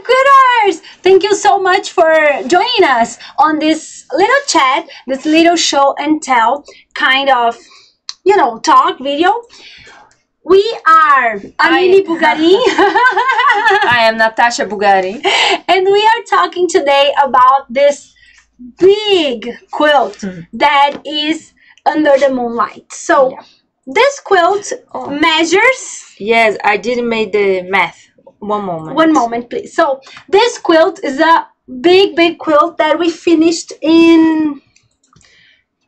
Quilters! Thank you so much for joining us on this little chat, this little show and tell kind of, talk video. We are Aline Bugarin. I am Natasha Bugarin. And we are talking today about this big quilt that is under the moonlight. So this quilt measures... Yes, I didn't make the math. One moment. One moment, please. So this quilt is a big quilt that we finished in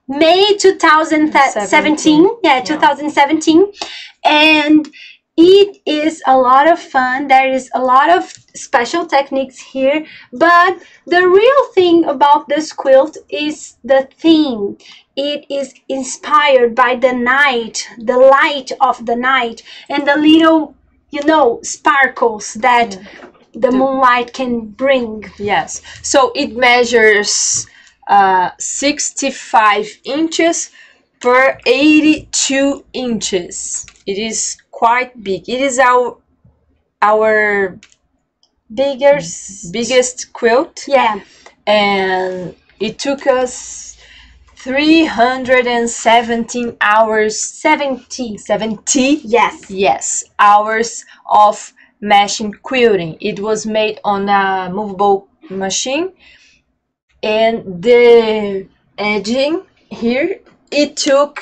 May 2017. Yeah, 2017. And it is a lot of fun. There is a lot of special techniques here. But the real thing about this quilt is the theme. It is inspired by the night, the light of the night, and the little, sparkles that the moonlight can bring. Yes. So it measures 65 inches per 82 inches. It is quite big. It is our biggest quilt. Yeah. And it took us 317 hours. 70. Yes, hours of machine quilting. It was made on a movable machine, and the edging here, it took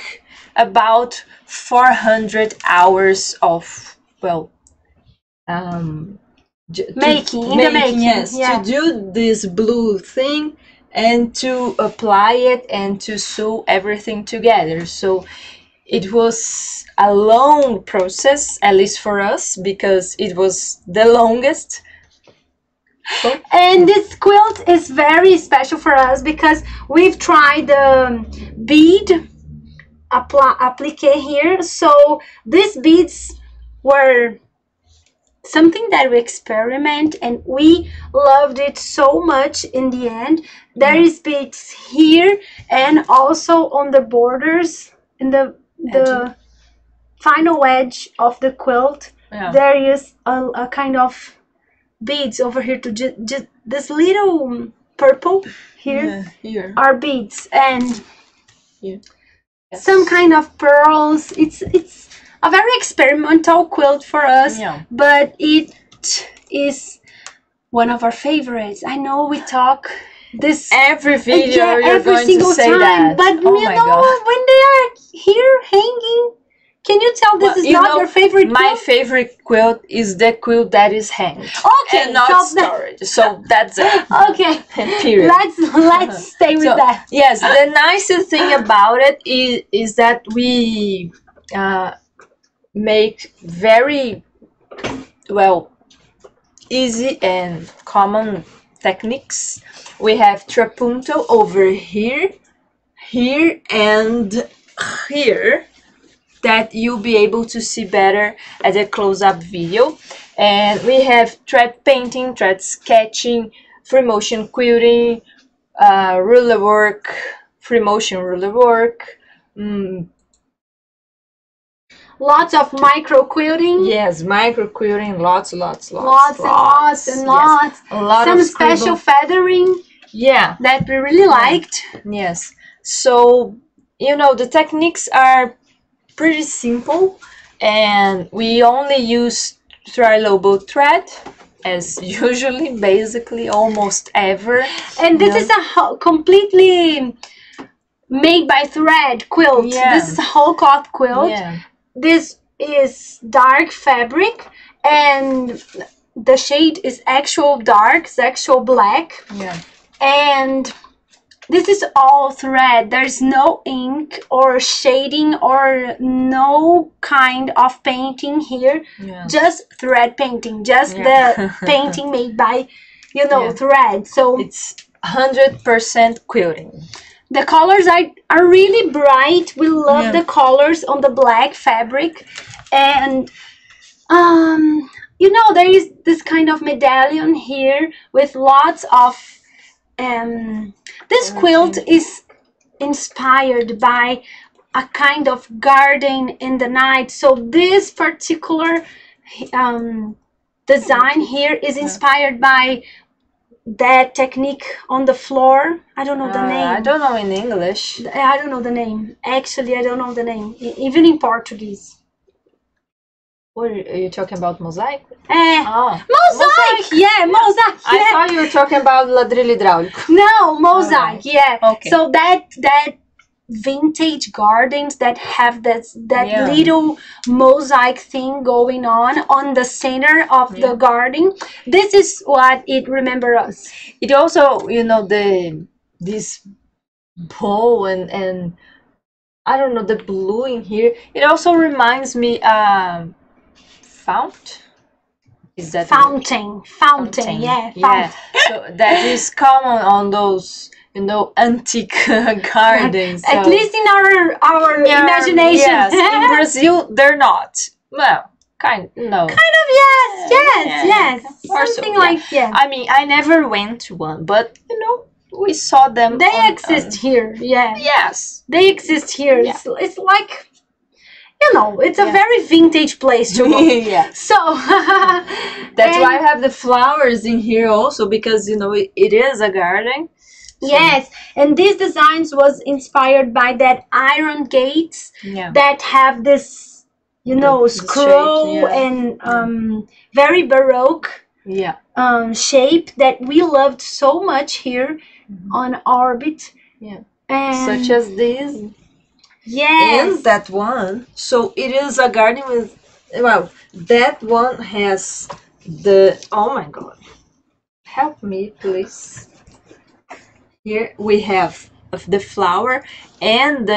about 400 hours of making. Yes, to do this blue thing and to apply it and to sew everything together. So it was a long process, at least for us, because it was the longest. And this quilt is very special for us because we've tried the bead applique here. So these beads were something that we experiment, and we loved it so much in the end. There is beads here and also on the borders, in the final edge of the quilt. There is a kind of beads over here to just this little purple here. Here are beads and some kind of pearls. It's a very experimental quilt for us, but it is one of our favorites. I know we talk this every video, you're every going single to say time, that. but when they are here hanging, can you tell this is not your favorite quilt? My favorite quilt is the quilt that is hanged. Okay, and not storage. So that's it. Okay. Period. Let's stay with that. Yes, the nicest thing about it is that we make very easy and common techniques. We have trapunto over here, and here, that you'll be able to see better at a close-up video. And we have thread painting, thread sketching, free motion quilting, ruler work, free motion ruler work, lots of micro quilting. Yes, micro quilting, lots. Lots. Some special feathering. Yeah, that we really liked. Yes. So the techniques are pretty simple, and we only use tri-lobo thread as usually, basically, almost ever. And this is a completely made by thread quilt. This is a whole cloth quilt. This is dark fabric, and the shade is actual dark, it's actual black. And this is all thread. There's no ink or shading or no kind of painting here. Just thread painting, just the painting made by thread. So it's 100% quilting. The colors are really bright. We love the colors on the black fabric. And there is this kind of medallion here with lots of this quilt is inspired by a kind of garden in the night. So this particular design here is inspired by that technique on the floor. I don't know the name. I don't know in English. I don't know the name. Actually, I don't know the name. Even in Portuguese. What are you talking about? Mosaic? Mosaic! Yeah, mosaic. I thought you were talking about ladrilho hidráulico. No, mosaic. Yeah. Okay. So that vintage gardens that have that little mosaic thing going on the center of the garden. This is what it remembers us. It also, you know, this bowl and I don't know, the blue in here. It also reminds me fount. Is that fountain? Yeah, fountain. So that is common on those, you know, antique gardens. At least in our imagination. Yes, in Brazil they're not. Well, kind of, yes. Something like I mean, I never went to one, but you know, we saw them. They exist here. Yeah. Yes, they exist here. Yeah. It's like, you know, it's a very vintage place to go. Yeah. So that's why I have the flowers in here also, because, you know, it is a garden. So. Yes, and these designs was inspired by that iron gates that have this, you know, scroll shape, and very baroque shape that we loved so much here on Orbit. Yeah. And such as this. Yes. And that one. So it is a garden with, well, that one has the, oh my God. Help me, please. Here we have the flower and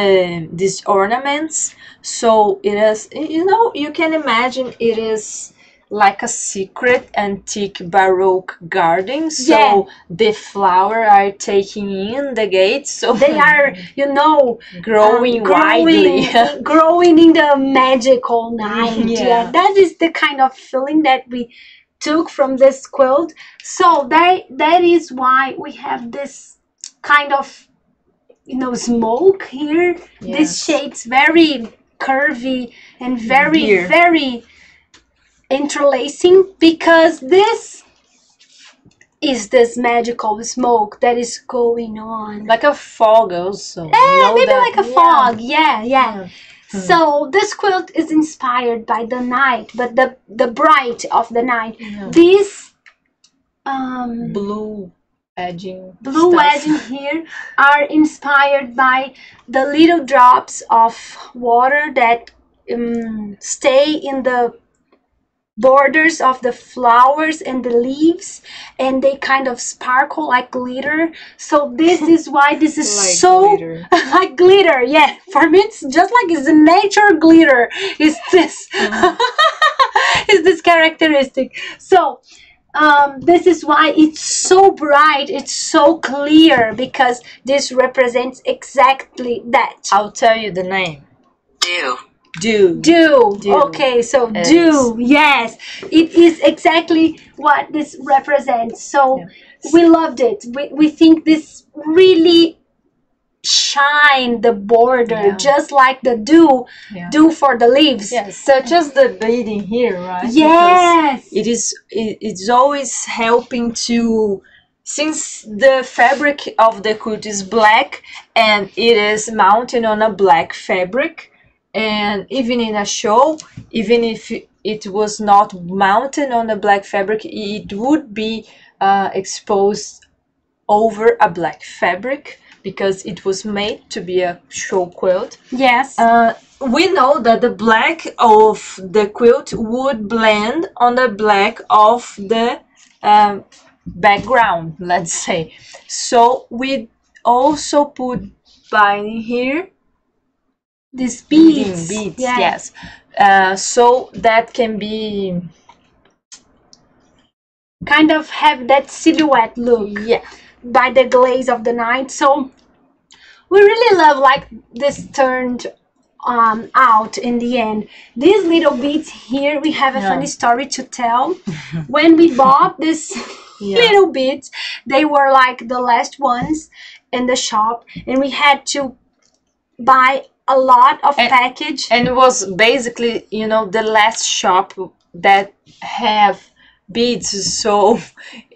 these ornaments. So it is, you know, you can imagine it is like a secret antique baroque garden. So the flower are taking in the gates. So they are, you know, growing widely. growing in the magical night. Yeah, that is the kind of feeling that we took from this quilt. So that is why we have this kind of, you know, smoke here. Yes. This shade's very curvy and very interlacing, because this is this magical smoke that is going on. Like a fog also. Maybe like a fog. Yeah. So this quilt is inspired by the night, but the bright of the night. These blue edging here are inspired by the little drops of water that stay in the borders of the flowers and the leaves, and they kind of sparkle like glitter. So this is why this is like so glitter. Like glitter. Yeah, for me it's just like it's a nature glitter. It's this is this characteristic. So this is why it's so bright, it's so clear, because this represents exactly that. I'll tell you the name. Dew. Okay, so dew. Yes, it is exactly what this represents. So we loved it. We think this really shine the border, just like the dew for the leaves. Yes, such as the beading here, right? Yes, because it's always helping to, since the fabric of the quilt is black and it is mounted on a black fabric. And even in a show, even if it was not mounted on a black fabric, it would be exposed over a black fabric, because it was made to be a show quilt. Yes. We know that the black of the quilt would blend on the black of the background, let's say. So we also put binding here. These beads, yes. So that can be kind of have that silhouette look, by the glaze of the night. So we really love like this turned out in the end. These little beads here, we have a funny story to tell. When we bought this little beads, they were like the last ones in the shop, and we had to buy a lot of package, and it was basically, you know, the last shop that have beads, so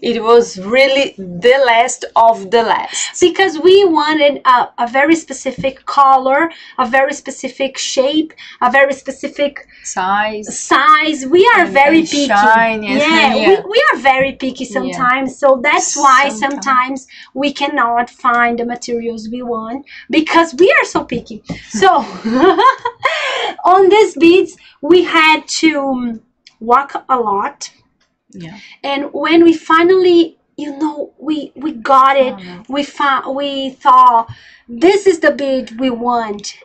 it was really the last of the last. Because we wanted a very specific color, a very specific shape, a very specific size. We are very picky. Shine, yeah. We are very picky sometimes, so that's why sometimes we cannot find the materials we want because we are so picky. So on these beads we had to work a lot. Yeah. And when we finally, you know, we got it, we thought this is the bead we want.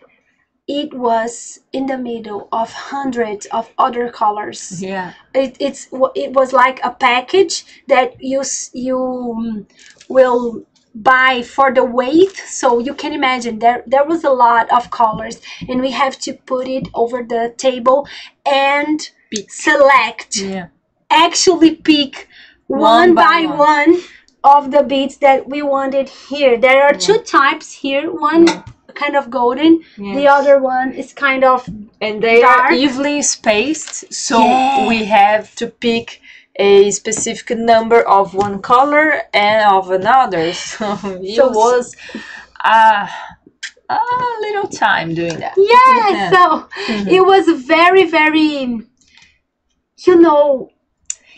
It was in the middle of hundreds of other colors. Yeah. It was like a package that you will buy for the weight, so you can imagine there was a lot of colors, and we have to put it over the table and select. Yeah. Actually pick one by one of the beads that we wanted here. There are two types here. One kind of golden, the other one is kind of and they dark. Are evenly spaced, so we have to pick a specific number of one color and of another. So it was a little time doing that. Yeah, so it was very, very, you know,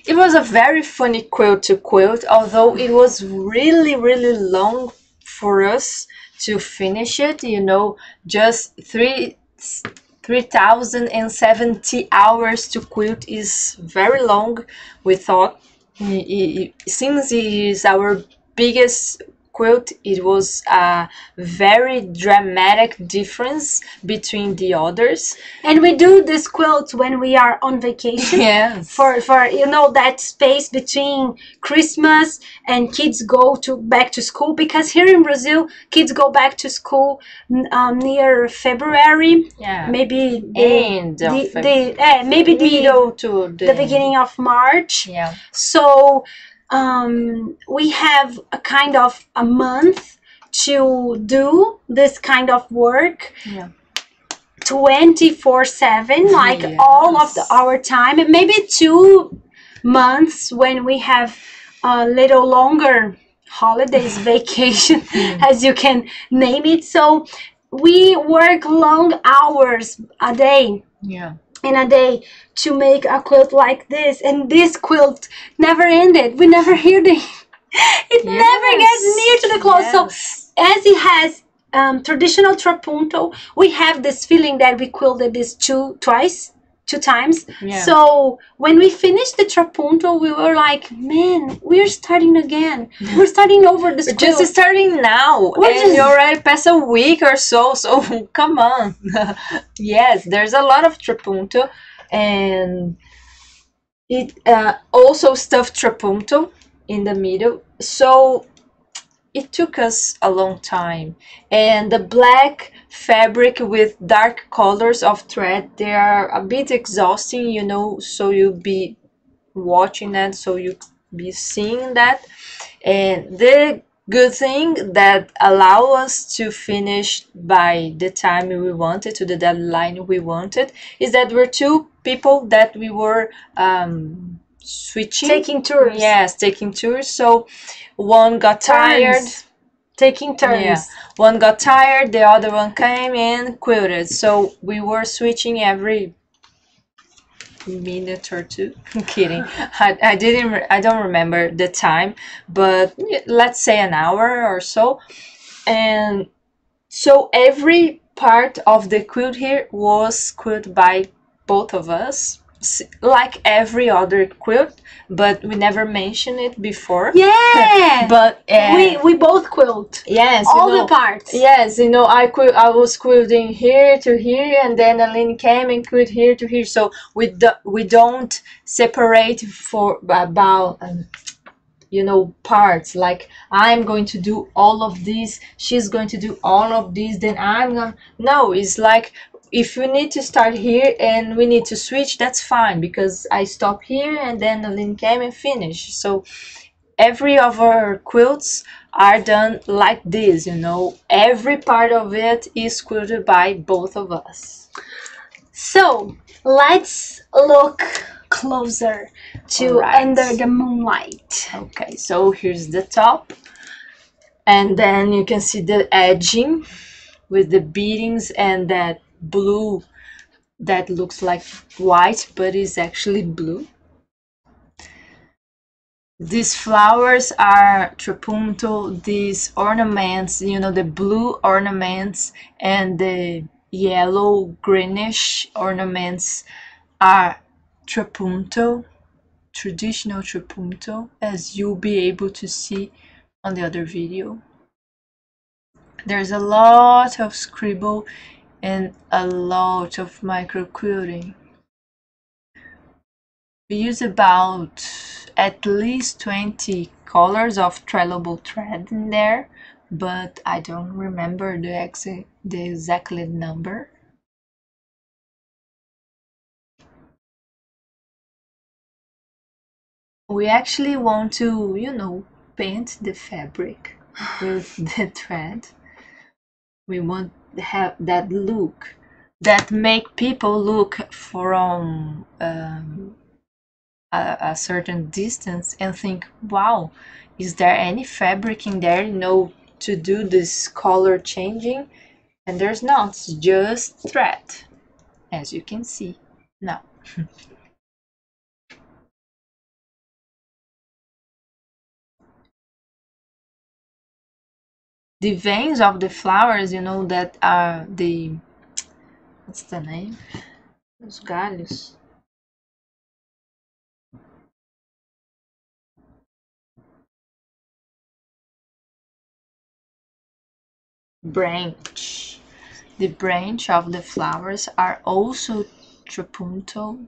it was a very funny quilt to quilt, although it was really, really long for us to finish it. You know, just 3,070 hours to quilt is very long. We thought, since it is our biggest quilt, it was a very dramatic difference between the others. And we do this quilt when we are on vacation. Yes. For you know, that space between Christmas and kids go back to school, because here in Brazil kids go back to school near February. Yeah. Maybe maybe middle to the beginning of March. Yeah. So we have a kind of a month to do this kind of work. Yeah. 24/7, like all of our time, and maybe 2 months when we have a little longer holidays, vacation, as you can name it. So we work long hours a day. Yeah. In a day to make a quilt like this, and this quilt never ended. We never hear it never gets near to the clothes. So as it has traditional trapunto, we have this feeling that we quilted this two times. So when we finished the trapunto, we were like, man, we're starting again. We're starting over this quilt. Just starting now, and you already passed a week or so, so come on. Yes, there's a lot of trapunto, and it also stuffed trapunto in the middle, so it took us a long time. And the black fabric with dark colors of thread, they are a bit exhausting, you know, so you'll be watching that, so you be seeing that. And the good thing that allow us to finish by the time we wanted, to the deadline we wanted, is that we're two people that we were switching, taking turns. Yes, taking turns. So one got tired, taking turns. Yeah. One got tired, the other one came in, quilted. So we were switching every minute or two. I'm kidding. I don't remember the time, but let's say an hour or so. And so every part of the quilt here was quilted by both of us, like every other quilt, but we never mentioned it before. Yeah. But we both quilt. Yes. All the parts. Yes, you know, I was quilting here to here, and then Aline came and quilted here to here. So we don't separate for about you know, parts, like I'm going to do all of these, she's going to do all of these, then I'm gonna. No, it's like, if we need to start here and we need to switch, that's fine, because I stop here and then Aline came and finished. So every of our quilts are done like this, you know, every part of it is quilted by both of us. So let's look closer to under the moonlight. Okay, so here's the top, and then you can see the edging with the beadings and that blue that looks like white but is actually blue. These flowers are trapunto. These ornaments, you know, the blue ornaments and the yellow greenish ornaments are trapunto, traditional trapunto, as you'll be able to see on the other video. There's a lot of scribble and a lot of micro quilting. We use about at least 20 colors of trellable thread in there, but I don't remember the exact number. We actually want to, you know, paint the fabric with the thread. We want to have that look that make people look from a certain distance and think, wow, is there any fabric in there, you know, to do this color changing? And there's not, it's just thread, as you can see now. The veins of the flowers, you know, that are the, what's the name? Os galhos. Branch. The branch of the flowers are also trapunto.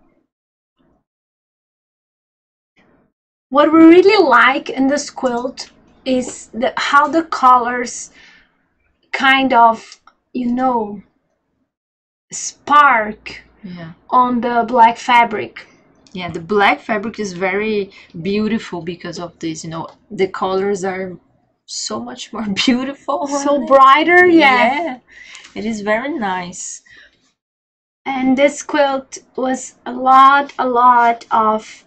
What we really like in this quilt is how the colors kind of, you know, spark on the black fabric. Yeah, the black fabric is very beautiful because of this, you know, the colors are so much more beautiful. So brighter, yeah. It is very nice. And this quilt was a lot of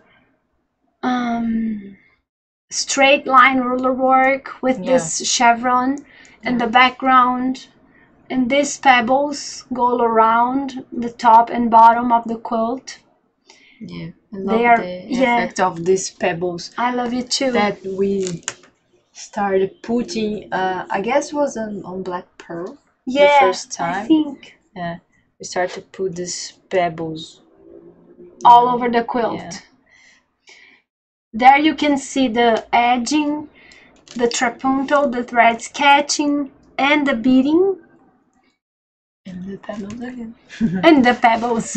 straight line ruler work with this chevron in the background, and these pebbles go around the top and bottom of the quilt. Yeah, I love the effect of these pebbles. I love it too. That we started putting, I guess was on black pearl the first time. I think. Yeah, we started to put these pebbles all over the quilt. Yeah. There you can see the edging, the trapunto, the threads catching, and the beading. And the pebbles again. And the pebbles.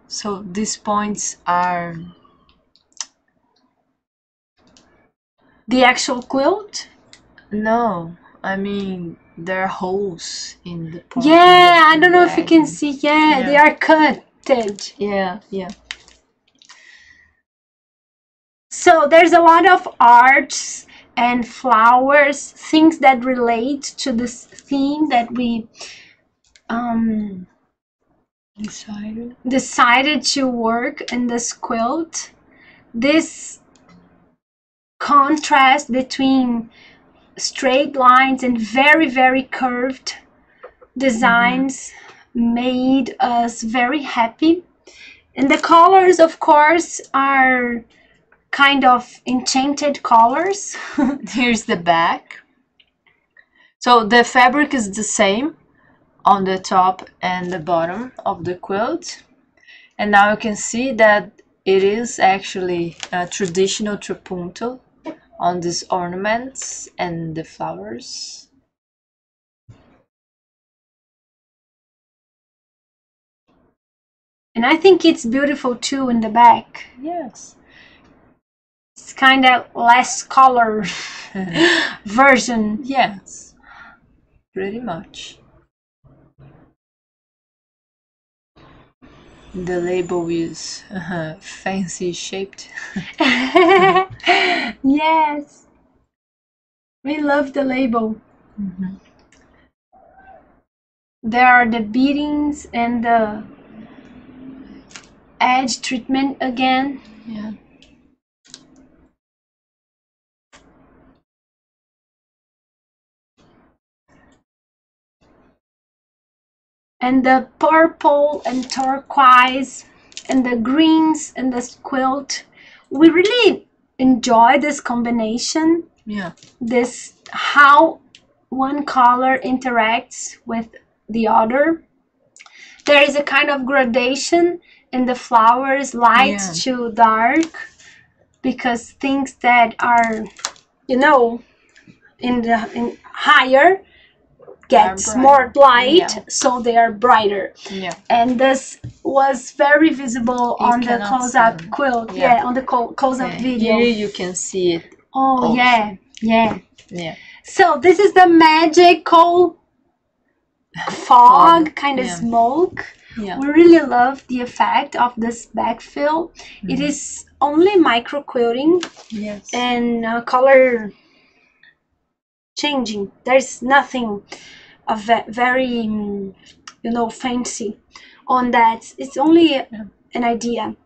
So these points are the actual quilt? No, I mean there are holes in the point. Yeah, I don't know if you can see. Yeah, they are cut. Yeah. So there's a lot of arts and flowers, things that relate to this theme that we decided to work in this quilt. This contrast between straight lines and very curved designs made us very happy. And the colors, of course, are kind of enchanted colors. Here's the back. So the fabric is the same on the top and the bottom of the quilt, and now you can see that it is actually a traditional trapunto on these ornaments and the flowers. And I think it's beautiful too in the back. Yes. It's kind of less color version. Yes, pretty much. The label is fancy shaped. Yes, we love the label. There are the beadings and the edge treatment again. Yeah. And the purple and turquoise and the greens and the quilt, we really enjoy this combination. Yeah. This how one color interacts with the other. There is a kind of gradation in the flowers, light to dark, because things that are, you know, in higher gets more light, so they are brighter. Yeah. And this was very visible on the close-up quilt. Yeah, on the close-up video. Here you can see it. Oh, also. Yeah. Yeah. So this is the magical fog, kind of smoke. Yeah. We really love the effect of this backfill. It is only micro quilting. Yes. And color changing. There's nothing of very, you know, fancy on that. It's only an idea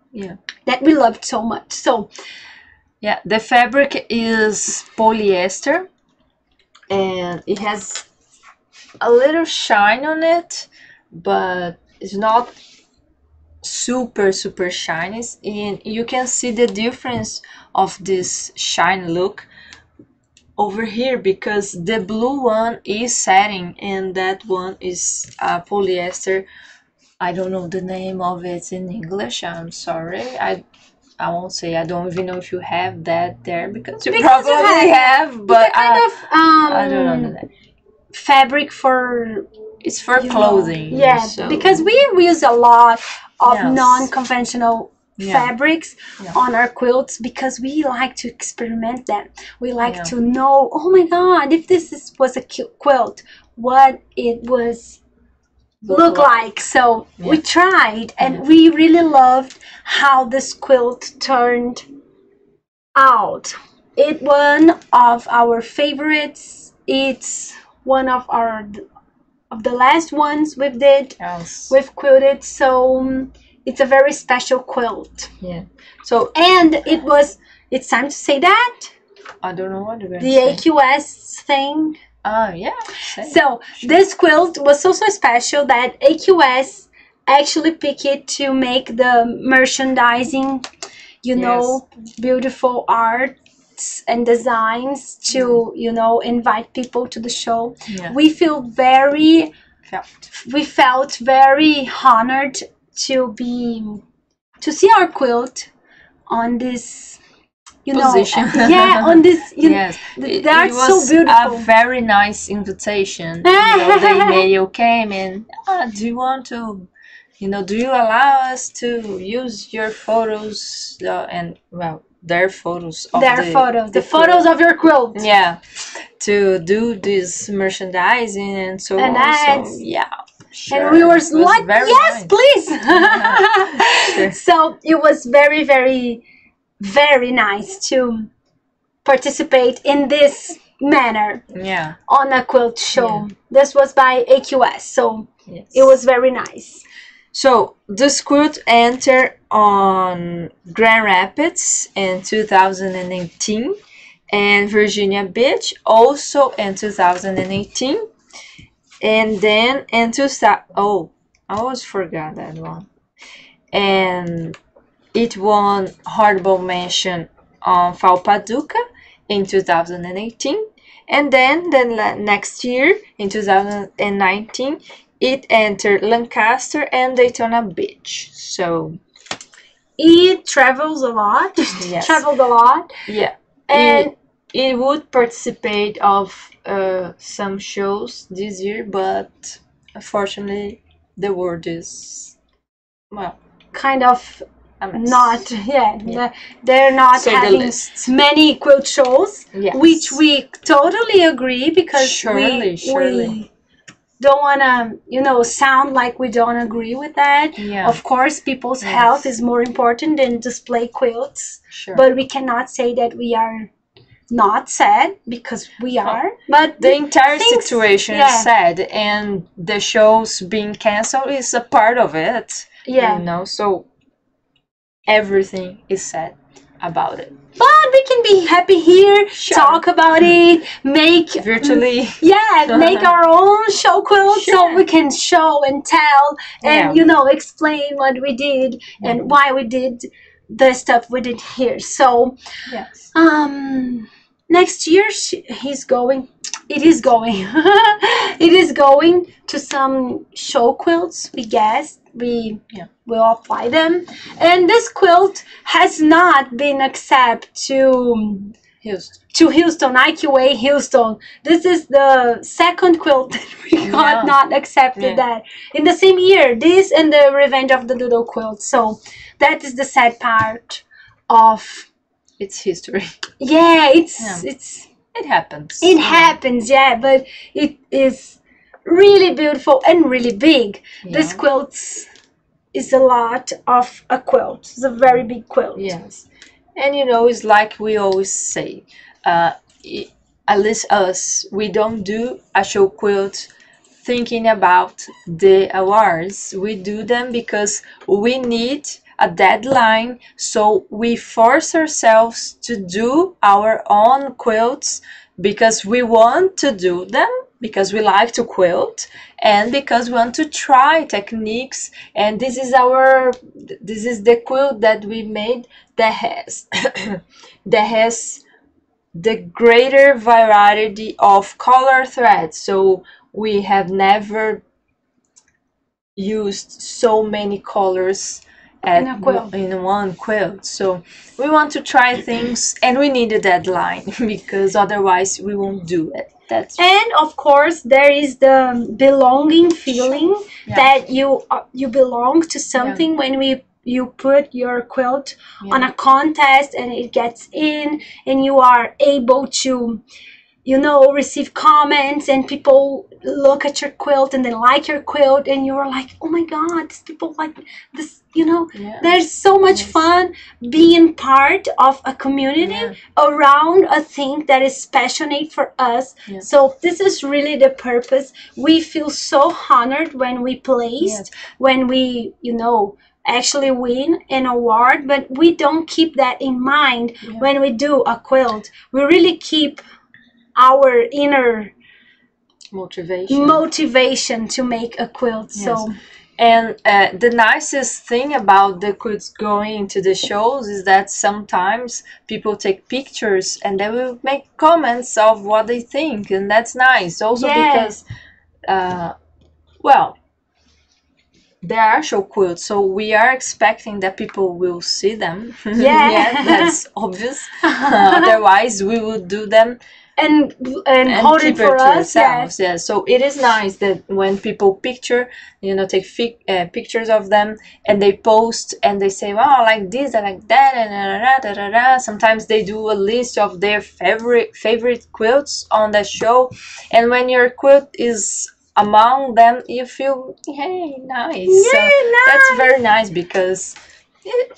that we loved so much. So yeah, the fabric is polyester, and it has a little shine on it, but it's not super shiny. And you can see the difference of this shine look over here, because the blue one is satin and that one is polyester. I don't know the name of it in English, I'm sorry. I won't say. I don't even know if you have that there, because you probably have, but I don't know the name. Fabric for, it's for clothing. Yeah, so. Because we use a lot of non-conventional fabrics on our quilts, because we like to experiment them. We like to know, oh my god, if this was a quilt, what it was look like. So we tried, and we really loved how this quilt turned out. It's one of our favorites. It's one of the last ones we did. We've quilted, so it's a very special quilt. Yeah. So and it's time to say that. I don't know what you're going to say. The AQS thing. Oh yeah. So this quilt was so special that AQS actually picked it to make the merchandising, you know, beautiful arts and designs to, you know, invite people to the show. Yeah. We felt very honored to see our quilt on this, you position. Know, on this, they are so beautiful. A very nice invitation. You know, the email came and, do you want to, you know, do you allow us to use your photos and their photos of the photos of your quilt. Yeah, to do this merchandising and so on. So, yeah. Sure. And we were like, yes, nice. Please. Sure. So it was very, very, very nice to participate in this manner on a quilt show. This was by AQS, so it was very nice. So this quilt entered on Grand Rapids in 2018 and Virginia Beach also in 2018. And then in I always forgot that one. And it won Honorable Mention on Falpaduca in 2018. And then the next year, in 2019, it entered Lancaster and Daytona Beach. So it travels a lot. Yes. Traveled a lot. Yeah. And it would participate of some shows this year, but unfortunately the world is kind of not they're not having many quilt shows, which we totally agree, because we don't want to, you know, sound like we don't agree with that. Of course, people's health is more important than display quilts, but we cannot say that we are not sad, because we are. But the entire situation is sad, and the shows being canceled is a part of it. You know, so everything is said about it. But we can be happy here, talk about it, make virtually, make our own show quilt, so we can show and tell and you know, explain what we did and why we did the stuff we did here. So yes, next year he's going. It is going. It is going to some show quilts. We guess we will apply them, and this quilt has not been accepted to Houston, IQA Houston. This is the second quilt that we got not accepted that in the same year. This and the Revenge of the Doodle quilt. So that is the sad part of its history. Yeah, it happens. It happens, but it is really beautiful and really big. This quilt is a lot of a quilt. It's a very big quilt. Yes. And you know, it's like we always say, at least us, we don't do a show quilt thinking about the awards. We do them because we need a deadline, so we force ourselves to do our own quilts because we want to do them, because we like to quilt, and because we want to try techniques. And this is the quilt that we made that has that has the greater variety of color threads. So we have never used so many colors in one quilt. So we want to try things, and we need a deadline because otherwise we won't do it. And of course there is the belonging feeling that you belong to something when you put your quilt on a contest and it gets in, and you are able to, you know, receive comments and people look at your quilt and they like your quilt, and you're like, oh my god, these people like this, you know. There's so much fun being part of a community around a thing that is passionate for us. So this is really the purpose. We feel so honored when we placed, when we, you know, actually win an award, but we don't keep that in mind when we do a quilt. We really keep our inner motivation to make a quilt. So and the nicest thing about the quilts going to the shows is that sometimes people take pictures and they will make comments of what they think, and that's nice also because well, there are show quilts, so we are expecting that people will see them. That's obvious. Otherwise we would do them and hold it for us. So it is nice that when people picture, you know, take pictures of them and they post and they say, wow, I like this, I like that, and sometimes they do a list of their favorite quilts on the show, and when your quilt is among them, you feel, hey, nice. That's very nice because it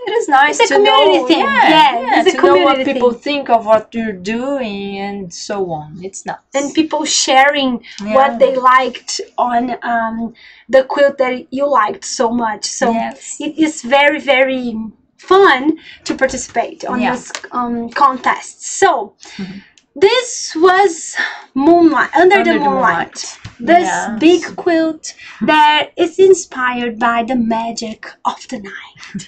is nice to know, to know what people think of what you're doing and so on. It's nice. And people sharing what they liked on the quilt that you liked so much. So it is very, very fun to participate on this contest. So this was Moonlight, Under the Moonlight. This big quilt that is inspired by the magic of the night.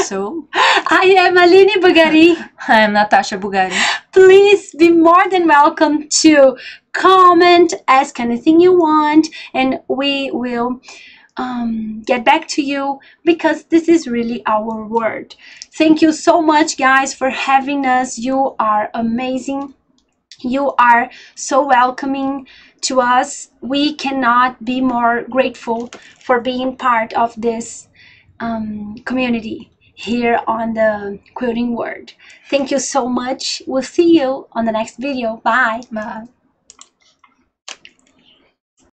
So I am Aline Bugarin. I am Natasha Bugarin. Please be more than welcome to comment, ask anything you want, and we will get back to you, because this is really our word. Thank you so much, guys, for having us. You are amazing. You are so welcoming to us. We cannot be more grateful for being part of this community here on the quilting world. Thank you so much. We'll see you on the next video. Bye.